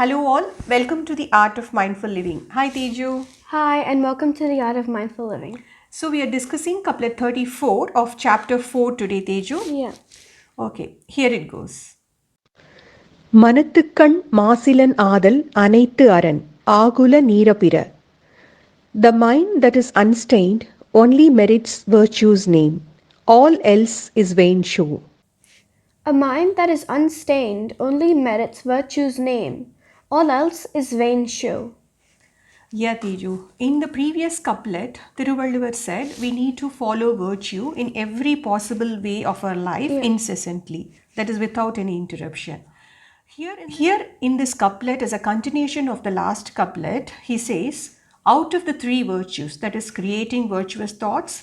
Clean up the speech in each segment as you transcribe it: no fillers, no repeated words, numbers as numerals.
Hello all, welcome to the Art of Mindful Living. Hi Teju. Hi, and welcome to the Art of Mindful Living. So we are discussing couplet 34 of chapter 4 today, Teju. Yeah. Okay, here it goes. மனத்துக்கண் மாசிலன் ஆதல் அனைத்து அரண் ஆகுல நீரபிற. The mind that is unstained only merits virtue's name. All else is vain show. A mind that is unstained only merits virtue's name. All else is vain show. Yeah, Teju. In the previous couplet, Thiruvalluvar said we need to follow virtue in every possible way of our life incessantly. That is without any interruption. Here in this couplet, as a continuation of the last couplet, he says, out of the three virtues, that is creating virtuous thoughts,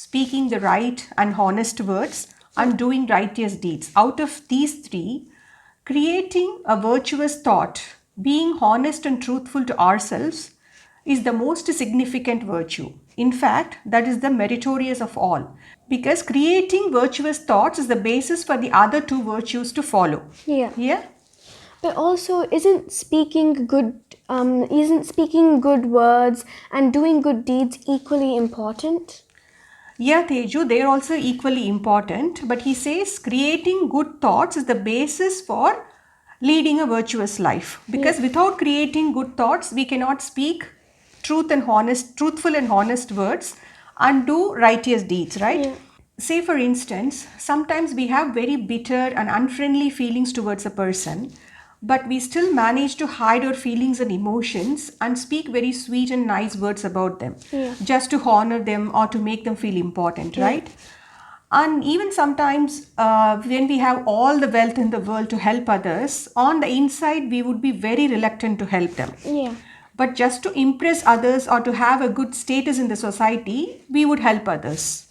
speaking the right and honest words, and doing righteous deeds, out of these three, creating a virtuous thought, being honest and truthful to ourselves, is the most significant virtue. In fact, that is the meritorious of all, because creating virtuous thoughts is the basis for the other two virtues to follow. Yeah. Yeah? But also, isn't speaking good words and doing good deeds equally important? Yeah, Teju, they are also equally important, but he says creating good thoughts is the basis for leading a virtuous life. Because without creating good thoughts, we cannot speak truthful and honest words and do righteous deeds, right? Yeah. Say, for instance, sometimes we have very bitter and unfriendly feelings towards a person, but we still manage to hide our feelings and emotions and speak very sweet and nice words about them, just to honor them or to make them feel important, right? And even sometimes when we have all the wealth in the world to help others, on the inside we would be very reluctant to help them. Yeah. But just to impress others or to have a good status in the society, we would help others.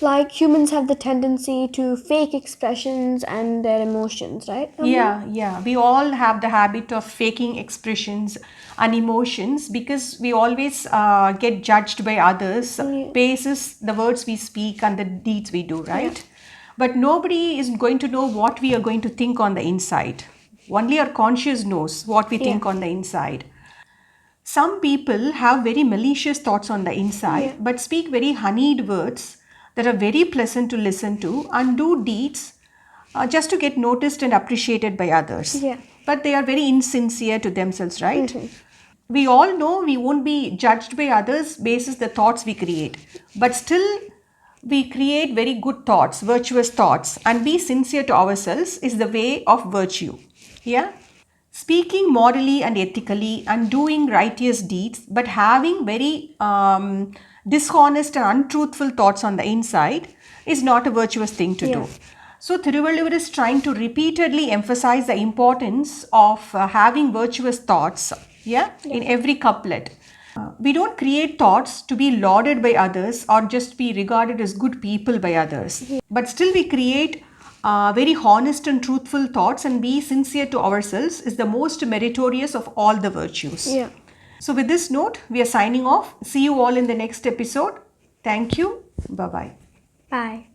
Like humans have the tendency to fake expressions and their emotions, right? Yeah. We all have the habit of faking expressions and emotions because we always get judged by others, basis the words we speak and the deeds we do, right? But nobody is going to know what we are going to think on the inside. Only our conscious knows what we think on the inside. Some people have very malicious thoughts on the inside, but speak very honeyed words that are very pleasant to listen to and do deeds just to get noticed and appreciated by others. Yeah. But they are very insincere to themselves, right? We all know we won't be judged by others basis the thoughts we create. But still, we create very good thoughts, virtuous thoughts, and be sincere to ourselves is the way of virtue. Yeah? Speaking morally and ethically and doing righteous deeds, but having very dishonest and untruthful thoughts on the inside is not a virtuous thing to do. So Thiruvalluvar is trying to repeatedly emphasize the importance of having virtuous thoughts, in every couplet. We don't create thoughts to be lauded by others or just be regarded as good people by others. But still we create very honest and truthful thoughts and be sincere to ourselves is the most meritorious of all the virtues. Yeah. So with this note, we are signing off. See you all in the next episode. Thank you. Bye-bye. Bye.